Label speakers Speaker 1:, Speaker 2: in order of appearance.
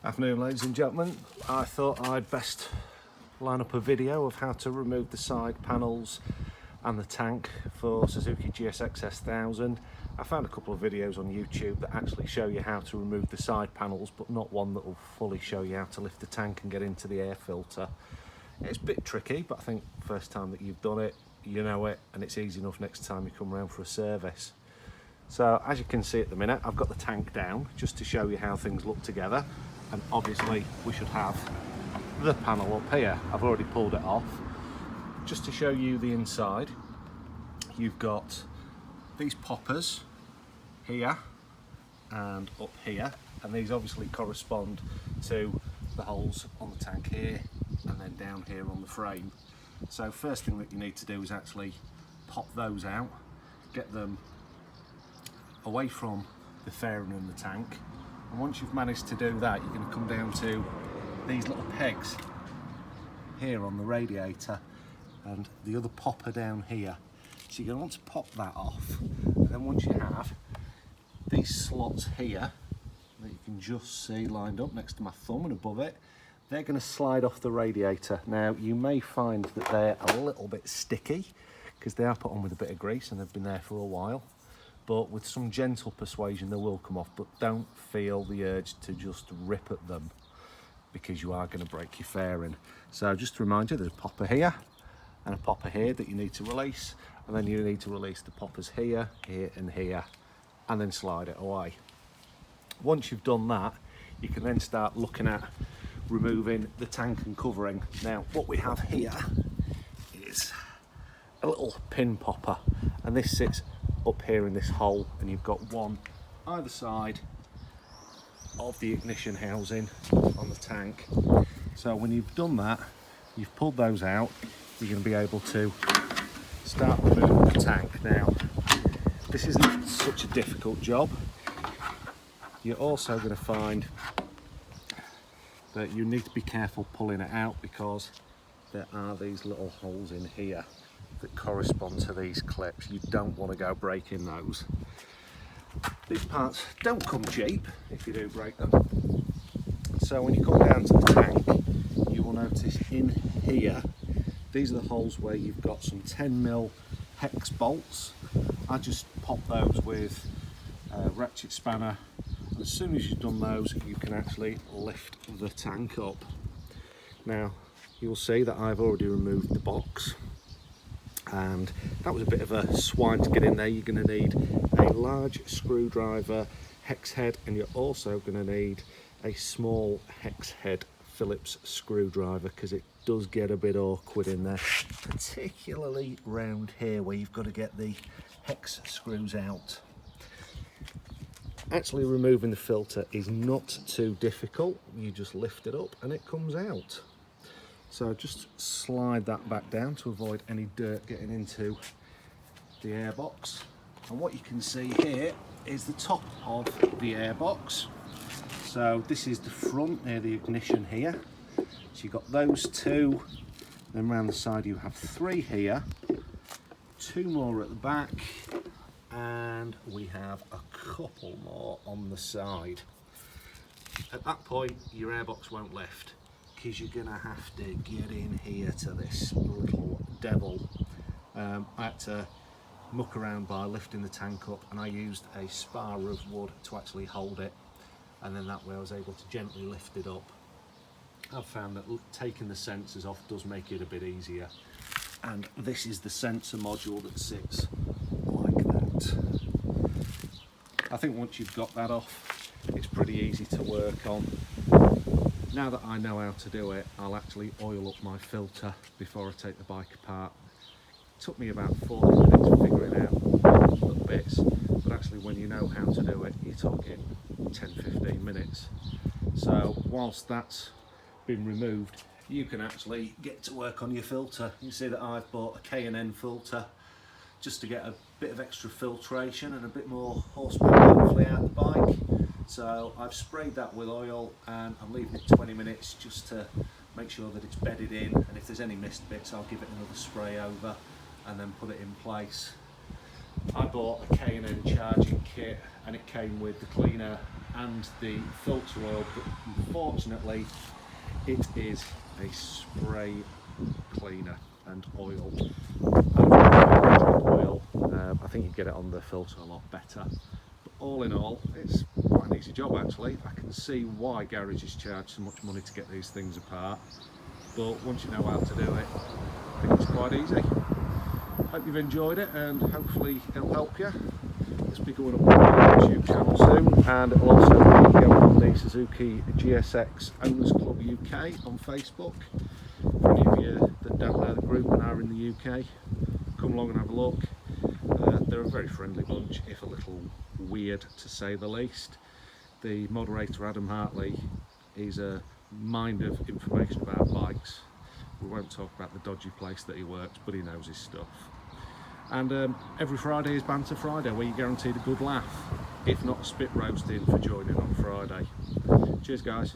Speaker 1: Afternoon, ladies and gentlemen. I thought I'd best line up a video of how to remove the side panels and the tank for Suzuki GSXS 1000. I found a couple of videos on YouTube that actually show you how to remove the side panels, but not one that will fully show you how to lift the tank and get into the air filter. It's a bit tricky, but I think first time that you've done it, you know it, and it's easy enough next time you come around for a service. So as you can see at the minute, I've got the tank down just to show you how things look together. And obviously we should have the panel up here. I've already pulled it off. Just to show you the inside, you've got these poppers here and up here, and these obviously correspond to the holes on the tank here and then down here on the frame. So first thing that you need to do is actually pop those out, get them away from the fairing in the tank. And once you've managed to do that, you're going to come down to these little pegs here on the radiator and the other popper down here. So you're going to want to pop that off. And then once you have these slots here that you can just see lined up next to my thumb and above it, they're going to slide off the radiator. Now you may find that they're a little bit sticky because they are put on with a bit of grease and they've been there for a while. But with some gentle persuasion they will come off, but don't feel the urge to just rip at them because you are going to break your fairing. So just to remind you, there's a popper here and a popper here that you need to release, and then you need to release the poppers here, here and here, and then slide it away. Once you've done that, you can then start looking at removing the tank and covering. Now what we have here is a little pin popper, and this sits up here in this hole, and you've got one either side of the ignition housing on the tank. So when you've done that, you've pulled those out, you're going to be able to start removing the tank. Now this isn't such a difficult job. You're also going to find that you need to be careful pulling it out because there are these little holes in here that correspond to these clips. You don't want to go breaking those. These parts don't come cheap if you do break them. So when you come down to the tank, you will notice in here, these are the holes where you've got some 10mm hex bolts. I just pop those with a ratchet spanner, and as soon as you've done those, you can actually lift the tank up. Now you'll see that I've already removed the box, and that was a bit of a swine to get in there. You're going to need a large screwdriver hex head, and you're also going to need a small hex head Phillips screwdriver because it does get a bit awkward in there, particularly round here where you've got to get the hex screws out. Actually removing the filter is not too difficult. You just lift it up and it comes out. So just slide that back down to avoid any dirt getting into the airbox. And what you can see here is the top of the airbox. So this is the front near the ignition here. So you've got those two, then around the side you have three here, two more at the back, and we have a couple more on the side. At that point your airbox won't lift, because you're gonna have to get in here to this little devil. I had to muck around by lifting the tank up, and I used a spar of wood to actually hold it, and then that way I was able to gently lift it up. I've found that taking the sensors off does make it a bit easier, and this is the sensor module that sits like that. I think once you've got that off, it's pretty easy to work on. Now that I know how to do it, I'll actually oil up my filter before I take the bike apart. It took me about 40 minutes figuring out little bits, but actually when you know how to do it, you're talking 10-15 minutes. So whilst that's been removed, you can actually get to work on your filter. You see that I've bought a K&N filter just to get a bit of extra filtration and a bit more horsepower hopefully out of the bike. So I've sprayed that with oil, and I'm leaving it 20 minutes just to make sure that it's bedded in, and if there's any missed bits I'll give it another spray over and then put it in place. I bought a K&N charging kit, and it came with the cleaner and the filter oil, but unfortunately it is a spray cleaner and oil. I think you get it on the filter a lot better. But all in all, it's quite an easy job actually. I can see why garages charge so much money to get these things apart, but once you know how to do it, I think it's quite easy. Hope you've enjoyed it, and hopefully it'll help you. This will be going up on my YouTube channel soon, and it'll also be going on the Suzuki GSX Owners Club UK on Facebook. For any of you that don't know the group and are in the UK, come along and have a look. They're a very friendly bunch, if a little weird to say the least. The moderator, Adam Hartley, is a mind of information about bikes. We won't talk about the dodgy place that he works, but he knows his stuff. And every Friday is Banter Friday, where you're guaranteed a good laugh, if not a spit roasting for joining on Friday. Cheers guys.